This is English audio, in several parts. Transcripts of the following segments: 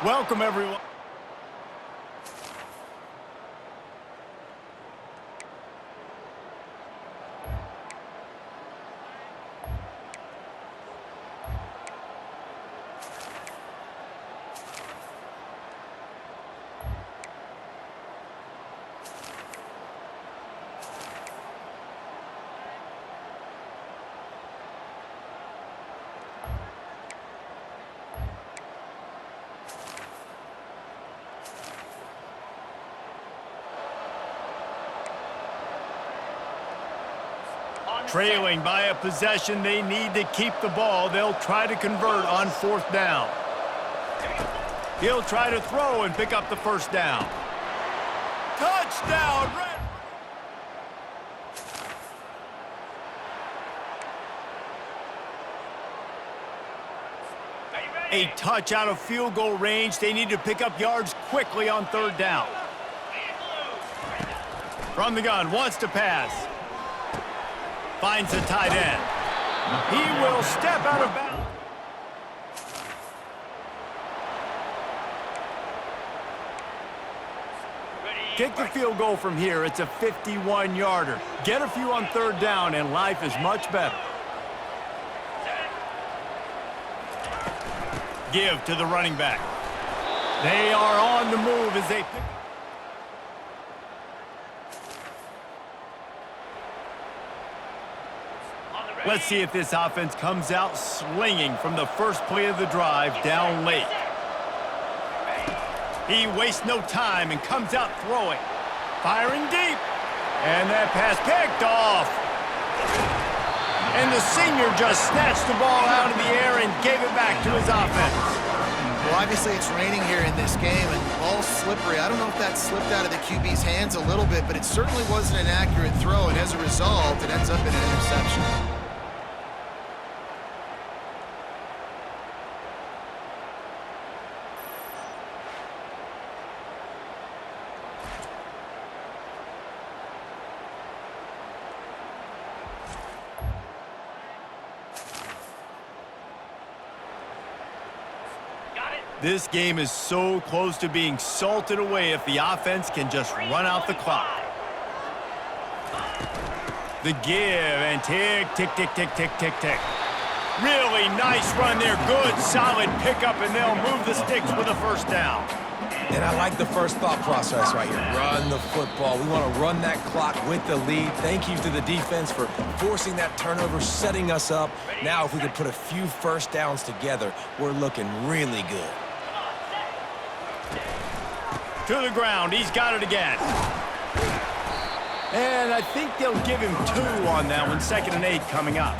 Welcome, everyone. Trailing by a possession, they need to keep the ball. They'll try to convert on fourth down. He'll try to throw and pick up the first down. Touchdown! A touch out of field goal range. They need to pick up yards quickly on third down. From the gun, wants to pass. Finds a tight end. He will step out of bounds. Kick the field goal from here. It's a 51-yarder. Get a few on third down, and life is much better. Give to the running back. They are on the move as they pick. Let's see if this offense comes out slinging from the first play of the drive down late. He wastes no time and comes out throwing. Firing deep. And that pass picked off. And the senior just snatched the ball out of the air and gave it back to his offense. Well, obviously it's raining here in this game, and the ball's slippery. I don't know if that slipped out of the QB's hands a little bit, but it certainly wasn't an accurate throw, and as a result, it ends up in an interception. This game is so close to being salted away if the offense can just run out the clock. The give and tick, tick, tick, tick, tick, tick, tick. Really nice run there. Good, solid pickup, and they'll move the sticks with a first down. And I like the first thought process right here. Run the football. We want to run that clock with the lead. Thank you to the defense for forcing that turnover, setting us up. Now, if we could put a few first downs together, we're looking really good. To the ground. He's got it again. And I think they'll give him 2 on that one. 2nd and 8 coming up.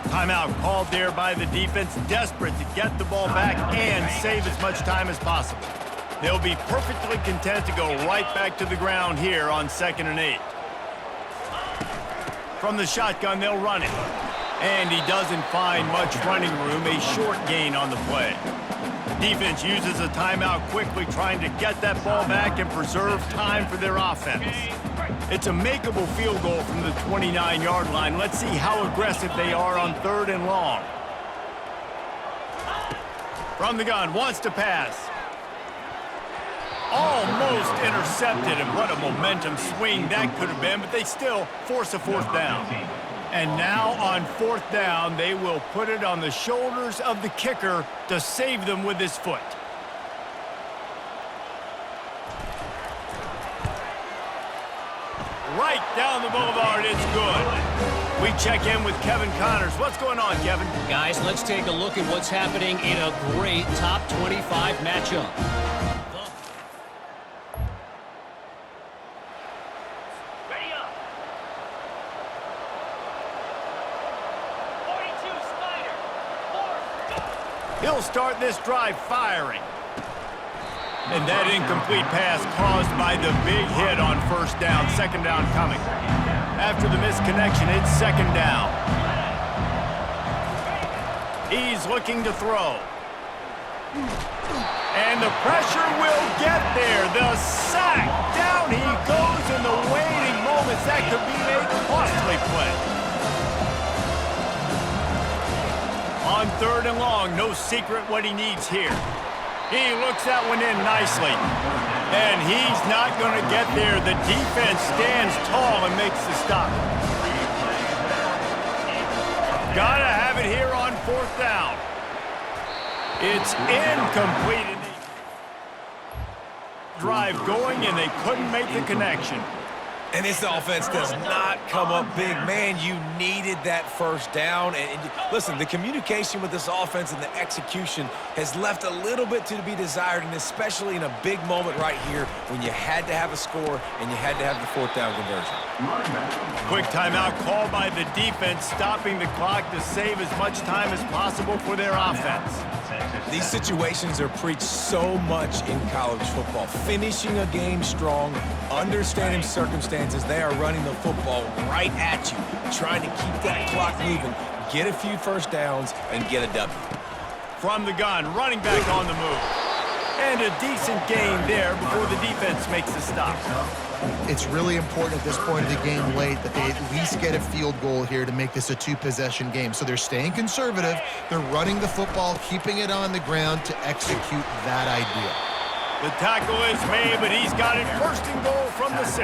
Timeout called there by the defense, desperate to get the ball back and save as much time as possible. They'll be perfectly content to go right back to the ground here on 2nd and 8. From the shotgun, they'll run it. And he doesn't find much running room. A short gain on the play. Defense uses a timeout quickly, trying to get that ball back and preserve time for their offense. It's a makeable field goal from the 29-yard line. Let's see how aggressive they are on 3rd and long. From the gun, wants to pass. Almost intercepted, and what a momentum swing that could have been, but they still force a 4th down. And now on 4th down, they will put it on the shoulders of the kicker to save them with his foot. Right down the boulevard, it's good. We check in with Kevin Connors. What's going on, Kevin? Guys, let's take a look at what's happening in a great top 25 matchup. He'll start this drive firing. And that incomplete pass caused by the big hit on 1st down. 2nd down coming. After the misconnection, it's 2nd down. He's looking to throw. And the pressure will get there. The sack. Down he goes in the waiting moments. That could be a costly play. On 3rd and long, no secret what he needs here. He looks that one in nicely. And he's not going to get there. The defense stands tall and makes the stop. Gotta have it here on 4th down. It's incomplete. Drive going, and they couldn't make the connection. And this offense does not come up big. Man, you needed that first down. And listen, the communication with this offense and the execution has left a little bit to be desired, and especially in a big moment right here when you had to have a score and you had to have the 4th down conversion. Quick timeout called by the defense, stopping the clock to save as much time as possible for their offense. These situations are preached so much in college football. Finishing a game strong, understanding circumstances. They are running the football right at you, trying to keep that clock moving, get a few first downs, and get a W. From the gun, running back on the move. And a decent gain there before the defense makes the stop. It's really important at this point of the game late that they at least get a field goal here to make this a 2-possession game. So they're staying conservative. They're running the football, keeping it on the ground to execute that idea. The tackle is made, but he's got it 1st and goal from the 6.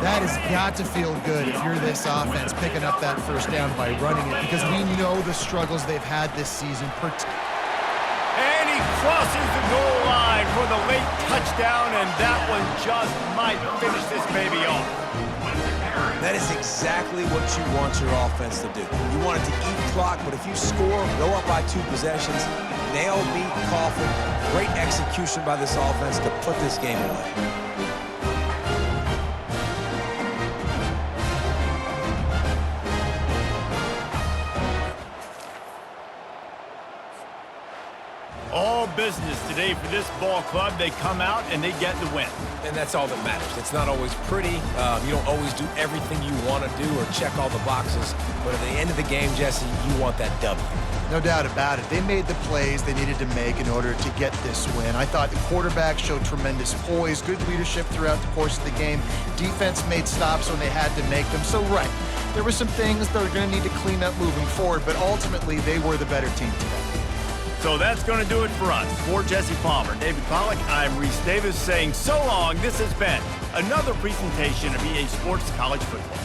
That has got to feel good if you're this offense picking up that first down by running it, because we know the struggles they've had this season. And he crosses the goal line for the late touchdown, and that one just might finish this baby off. That is exactly what you want your offense to do. You want it to eat clock, but if you score, go up by 2 possessions, nail beat Coffin. Great execution by this offense to put this game away. All business today for this ball club. They come out and they get the win. And that's all that matters. It's not always pretty. You don't always do everything you want to do or check all the boxes. But at the end of the game, Jesse, you want that W. No doubt about it. They made the plays they needed to make in order to get this win. I thought the quarterback showed tremendous poise, good leadership throughout the course of the game. Defense made stops when they had to make them. So, right, there were some things that are going to need to clean up moving forward, but ultimately they were the better team today. So that's going to do it for us. For Jesse Palmer, David Pollack, I'm Reese Davis saying so long. This has been another presentation of EA Sports College Football.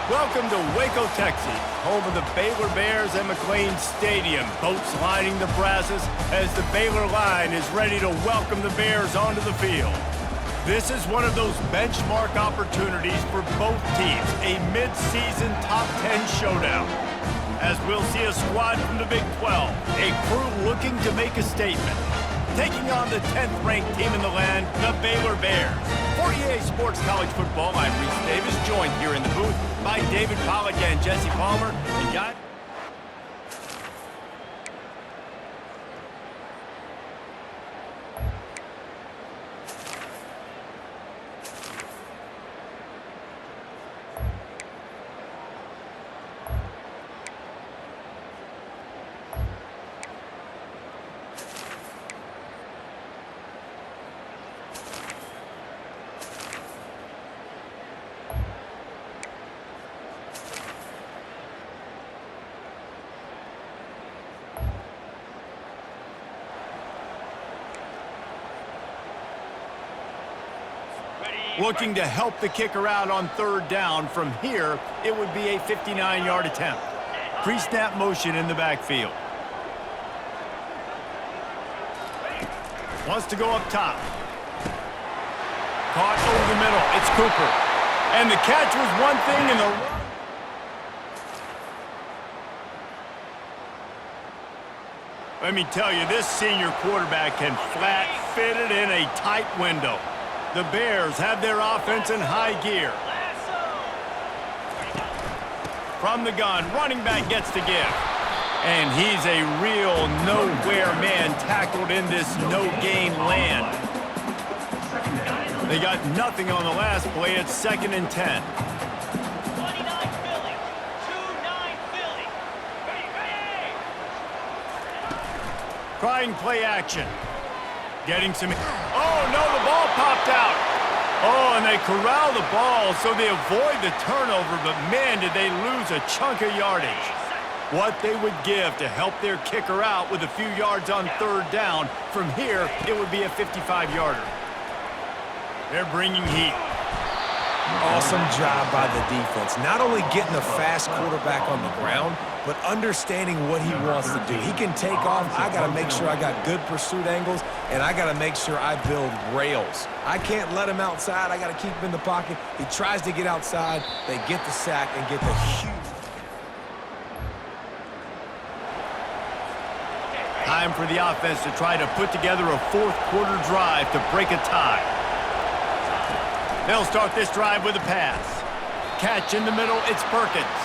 Welcome to Waco, Texas, home of the Baylor Bears and McLean Stadium. Boats lining the brasses as the Baylor line is ready to welcome the Bears onto the field. This is one of those benchmark opportunities for both teams, a mid-season top 10 showdown. As we'll see a squad from the Big 12, a crew looking to make a statement. Taking on the 10th-ranked team in the land, the Baylor Bears. For EA Sports College Football, I'm Reese Davis, joined here in the booth by David Pollack and Jesse Palmer. And guys, looking to help the kicker out on third down. From here, it would be a 59-yard attempt. Pre-snap motion in the backfield. Wants to go up top. Caught over the middle. It's Cooper. And the catch was one thing and the run. Let me tell you, this senior quarterback can flat fit it in a tight window. The Bears have their offense in high gear. From the gun, running back gets to give. And he's a real nowhere man tackled in this no-gain land. They got nothing on the last play. It's 2nd and 10. 29 Philly. 2-9 Philly. Trying play action. Getting some... Oh, no, the ball popped out. Oh, and they corral the ball so they avoid the turnover, but man, did they lose a chunk of yardage. What they would give to help their kicker out with a few yards on third down. From here, it would be a 55-yarder. They're bringing heat. Awesome job by the defense. Not only getting a fast quarterback on the ground, but understanding what he wants to do. He can take off. I got to make sure I got good pursuit angles, and I got to make sure I build rails. I can't let him outside. I got to keep him in the pocket. He tries to get outside. They get the sack and get the huge... Time for the offense to try to put together a fourth-quarter drive to break a tie. They'll start this drive with a pass. Catch in the middle, it's Perkins.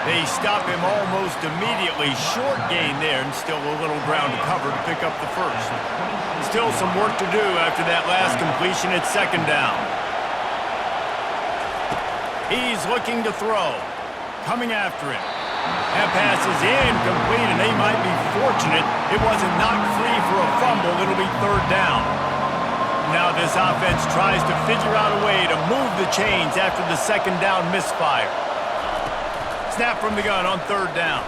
They stop him almost immediately. Short gain there, and still a little ground to cover to pick up the first. Still some work to do after that last completion at 2nd down. He's looking to throw. Coming after him. That pass is incomplete, and they might be fortunate it wasn't knocked free for a fumble. It'll be 3rd down. Now this offense tries to figure out a way to move the chains after the 2nd down misfire. Snap from the gun on 3rd down.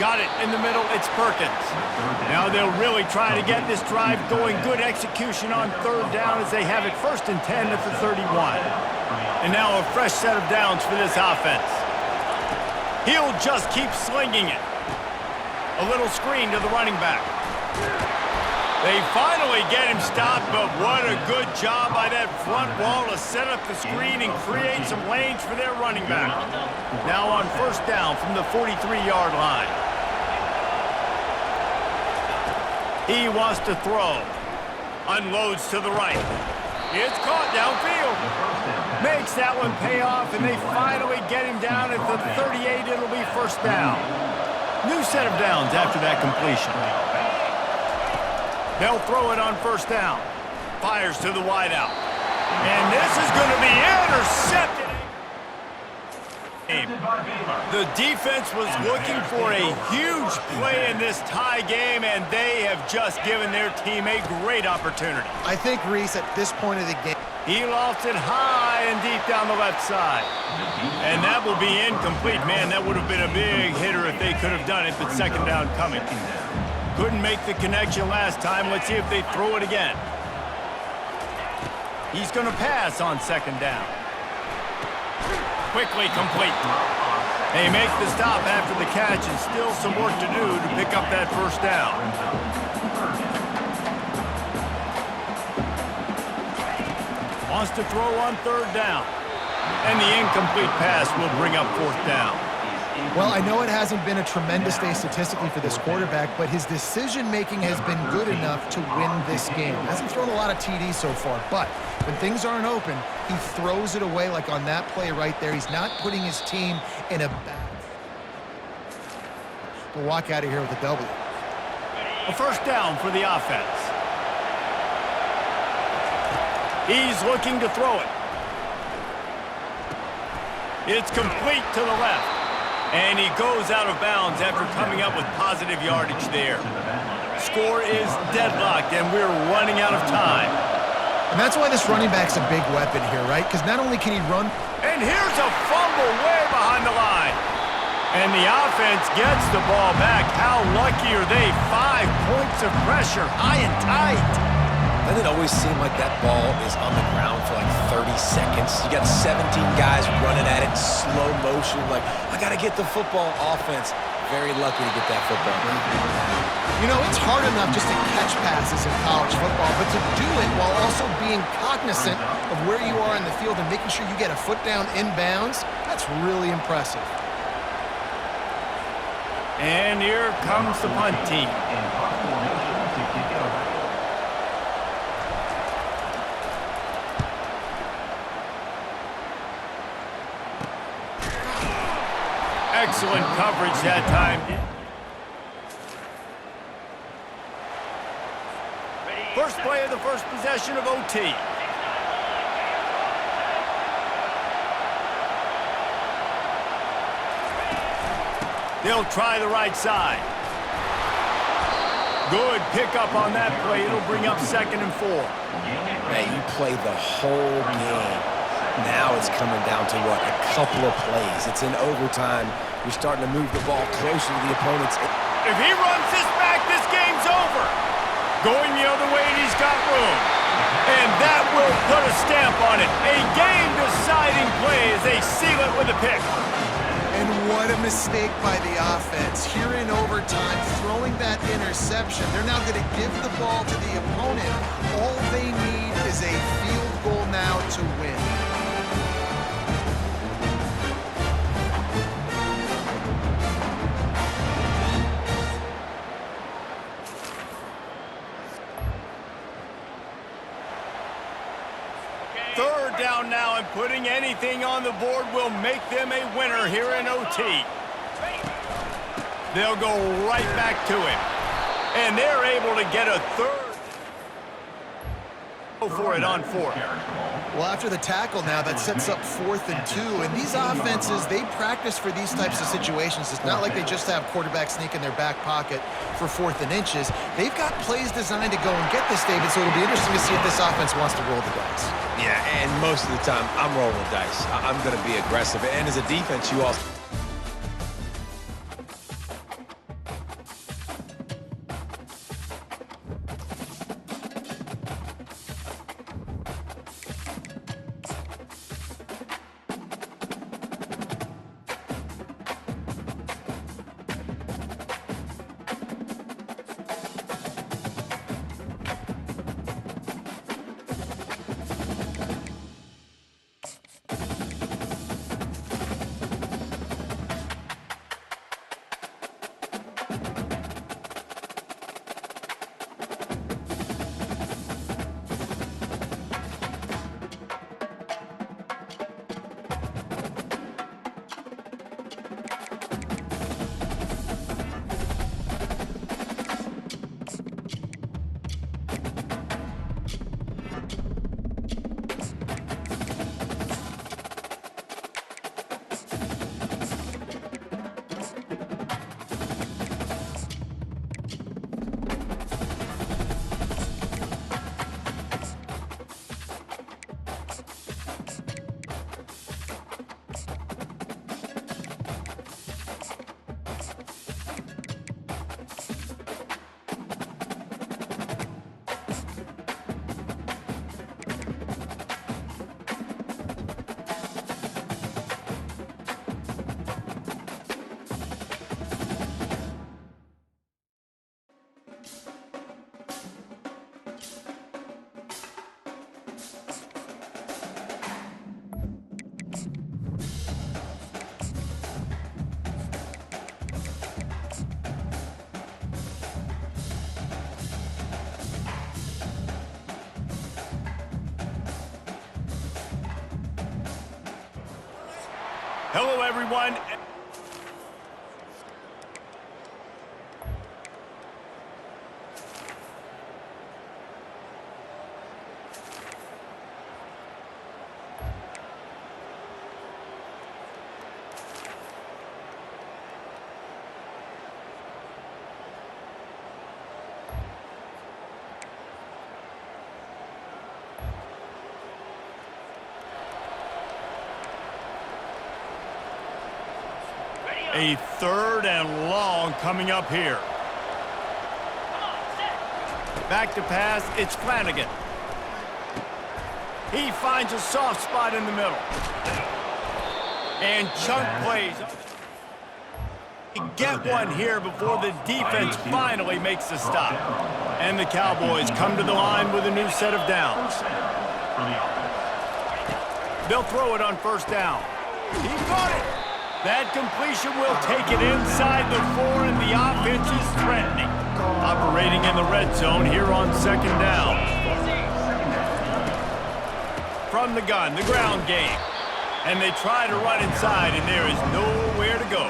Got it in the middle, it's Perkins. Now they'll really try to get this drive going. Good execution on 3rd down as they have it 1st and 10 at the 31. And now a fresh set of downs for this offense. He'll just keep slinging it. A little screen to the running back. They finally get him stopped, but what a good job by that front wall to set up the screen and create some lanes for their running back. Now on 1st down from the 43-yard line. He wants to throw. Unloads to the right. It's caught downfield. Makes that one pay off, and they finally get him down at the 38. It'll be 1st down. New set of downs after that completion. They'll throw it on 1st down. Fires to the wideout. And this is going to be intercepted. The defense was looking for a huge play in this tie game, and they have just given their team a great opportunity. I think, Reese, at this point of the game, He lofts it high and deep down the left side. And that will be incomplete. Man, that would have been a big hitter if they could have done it, but 2nd down coming. Couldn't make the connection last time. Let's see if they throw it again. He's going to pass on 2nd down. quickly complete. They make the stop after the catch and still some work to do to pick up that first down. Wants to throw on third down. And the incomplete pass will bring up fourth down. Well, I know it hasn't been a tremendous day statistically for this quarterback, but his decision-making has been good enough to win this game. Hasn't thrown a lot of TDs so far, but when things aren't open, he throws it away like on that play right there. He's not putting his team in a bad. We'll walk out of here with a W. A first down for the offense. He's looking to throw it. It's complete to the left. And he goes out of bounds after coming up with positive yardage there. Score is deadlocked, and we're running out of time. And that's why this running back's a big weapon here, right? Because not only can he run... And here's a fumble way behind the line. And the offense gets the ball back. How lucky are they? 5 points of pressure, high and tight. Doesn't it always seem like that ball is on the ground for like 30 seconds? You got 17 guys running at it in slow motion. Like, I got to get the football. Offense, very lucky to get that football. You know, it's hard enough just to catch passes in college football, but to do it while also being cognizant of where you are in the field and making sure you get a foot down inbounds, that's really impressive. And here comes the punt team. Excellent coverage that time. First play of the first possession of OT. They'll try the right side. Good pickup on that play. It'll bring up 2nd and 4. Man, you play the whole game. Now it's coming down to what? A couple of plays. It's in overtime. You're starting to move the ball closer to the opponent's. If he runs this back, this game's over. Going the other way, and he's got room. And that will put a stamp on it. A game-deciding play as they seal it with a pick. And what a mistake by the offense. Here in overtime, throwing that interception. They're now going to give the ball to the opponent. All they need is a field goal now to win. Third down now, and putting anything on the board will make them a winner here in OT. They'll go right back to him. And they're able to get a third. Go for it on 4th. Well, after the tackle now, that sets up 4th and 2. And these offenses, they practice for these types of situations. It's not like they just have quarterbacks sneak in their back pocket for 4th and inches. They've got plays designed to go and get this, David, so it'll be interesting to see if this offense wants to roll the dice. Yeah, and most of the time, I'm rolling the dice. I'm going to be aggressive. And as a defense, you also... Hello, everyone. A 3rd and long coming up here. Back to pass, it's Flanagan. He finds a soft spot in the middle. And chunk plays. Get one here before the defense finally makes the stop. And the Cowboys come to the line with a new set of downs. They'll throw it on 1st down. He caught it. That completion will take it inside the 4, and the offense is threatening. Operating in the red zone here on 2nd down. From the gun, the ground game. And they try to run inside, and there is nowhere to go.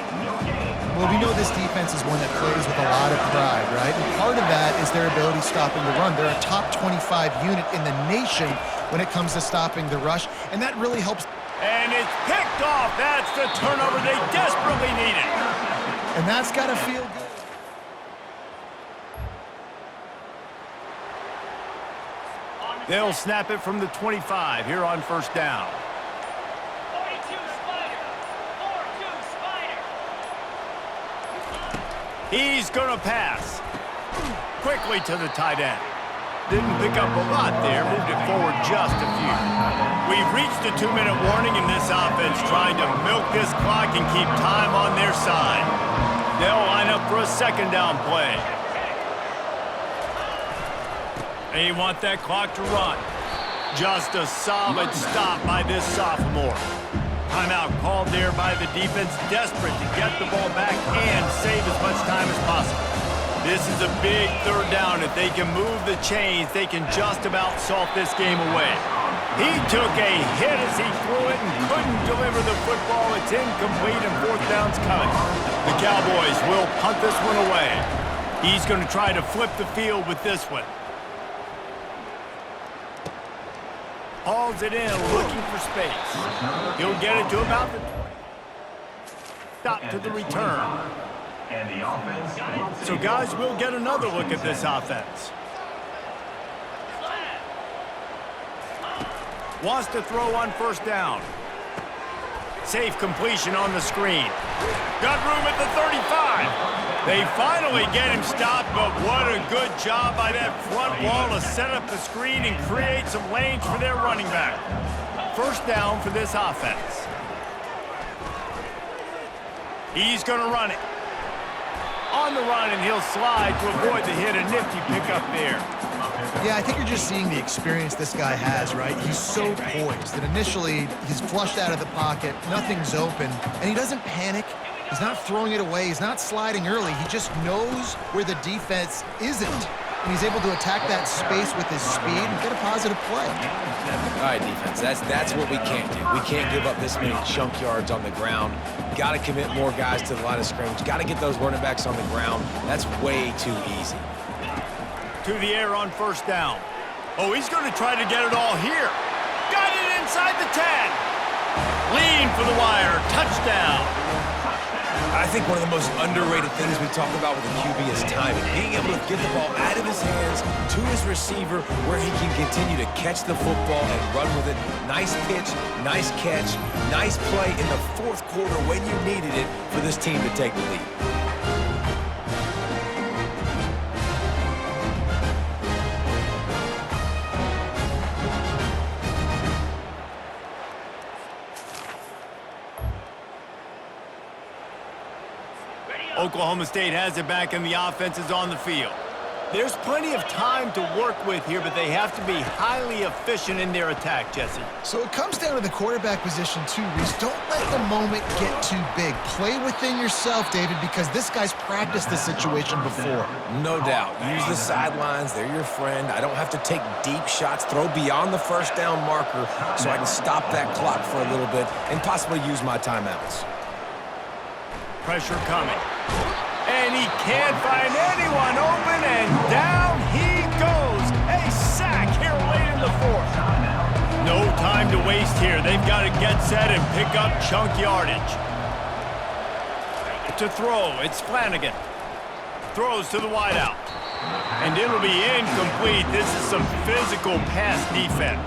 Well, we know this defense is one that plays with a lot of pride, right? And part of that is their ability stopping the run. They're a top 25 unit in the nation when it comes to stopping the rush, and that really helps. And it's picked off. That's the turnover they desperately needed. And that's got to feel good. They'll snap it from the 25 here on 1st down. 42 Spider. 4-2 Spider. He's going to pass. Quickly to the tight end. Didn't pick up a lot there, moved it forward just a few. We've reached a 2-minute warning in this offense, trying to milk this clock and keep time on their side. They'll line up for a 2nd down play. They want that clock to run. Just a solid stop by this sophomore. Timeout called there by the defense, desperate to get the ball back and save as much time as possible. This is a big 3rd down. If they can move the chains, they can just about salt this game away. He took a hit as he threw it and couldn't deliver the football. It's incomplete and 4th down's coming. The Cowboys will punt this one away. He's going to try to flip the field with this one. Hauls it in, looking for space. He'll get it to about the 20. Stop to the return. So, guys, we'll get another look at this offense. Wants to throw on 1st down. Safe completion on the screen. Got room at the 35. They finally get him stopped, but what a good job by that front wall to set up the screen and create some lanes for their running back. 1st down for this offense. He's going to run it. On the run, and he'll slide to avoid the hit. A nifty pickup there. Yeah, I think you're just seeing the experience this guy has, right? He's so poised that initially he's flushed out of the pocket, nothing's open, and he doesn't panic. He's not throwing it away. He's not sliding early. He just knows where the defense isn't, and he's able to attack that space with his speed and get a positive play. All right, defense, that's what we can't do. We can't give up this many chunk yards on the ground. Got to commit more guys to the line of scrimmage. Got to get those running backs on the ground. That's way too easy. To the air on 1st down. Oh, he's going to try to get it all here. Got it inside the 10. Lean for the wire. Touchdown. I think one of the most underrated things we talk about with the QB is timing. Being able to get the ball out of his hands to his receiver where he can continue to catch the football and run with it. Nice pitch, nice catch, nice play in the 4th quarter when you needed it for this team to take the lead. Oklahoma State has it back and the offense is on the field. There's plenty of time to work with here, but they have to be highly efficient in their attack, Jesse. So it comes down to the quarterback position too, Reese. Don't let the moment get too big. Play within yourself, David, because this guy's practiced this situation before. No doubt. Use the sidelines. They're your friend. I don't have to take deep shots, throw beyond the first down marker so I can stop that clock for a little bit and possibly use my timeouts. Pressure coming. And he can't find anyone open, and down he goes. A sack here late in the fourth. No time to waste here. They've got to get set and pick up chunk yardage. To throw, it's Flanagan. Throws to the wideout. And it'll be incomplete. This is some physical pass defense.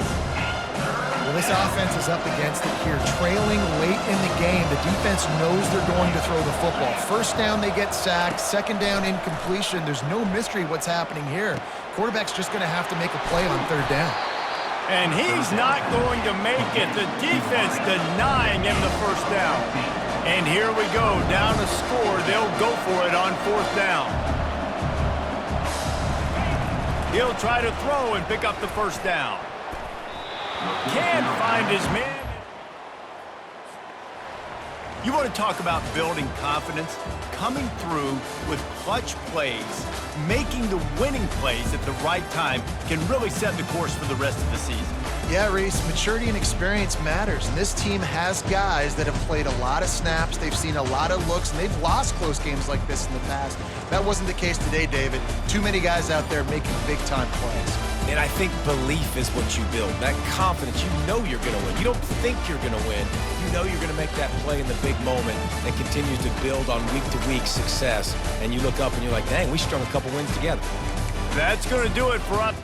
Well, this offense is up against it here. Trailing late in the game, the defense knows they're going to throw the football. First down, they get sacked. Second down, incompletion. There's no mystery what's happening here. Quarterback's just going to have to make a play on third down. And he's not going to make it. The defense denying him the first down. And here we go, down a score. They'll go for it on fourth down. He'll try to throw and pick up the first down. Can't find his man. You want to talk about building confidence? Coming through with clutch plays, making the winning plays at the right time can really set the course for the rest of the season. Yeah, Reese, maturity and experience matters. And this team has guys that have played a lot of snaps. They've seen a lot of looks, and they've lost close games like this in the past. That wasn't the case today, David. Too many guys out there making big-time plays. And I think belief is what you build. That confidence, you know you're going to win. You don't think you're going to win. You know you're going to make that play in the big moment that continues to build on week-to-week success. And you look up and you're like, dang, we strung a couple wins together. That's going to do it for us.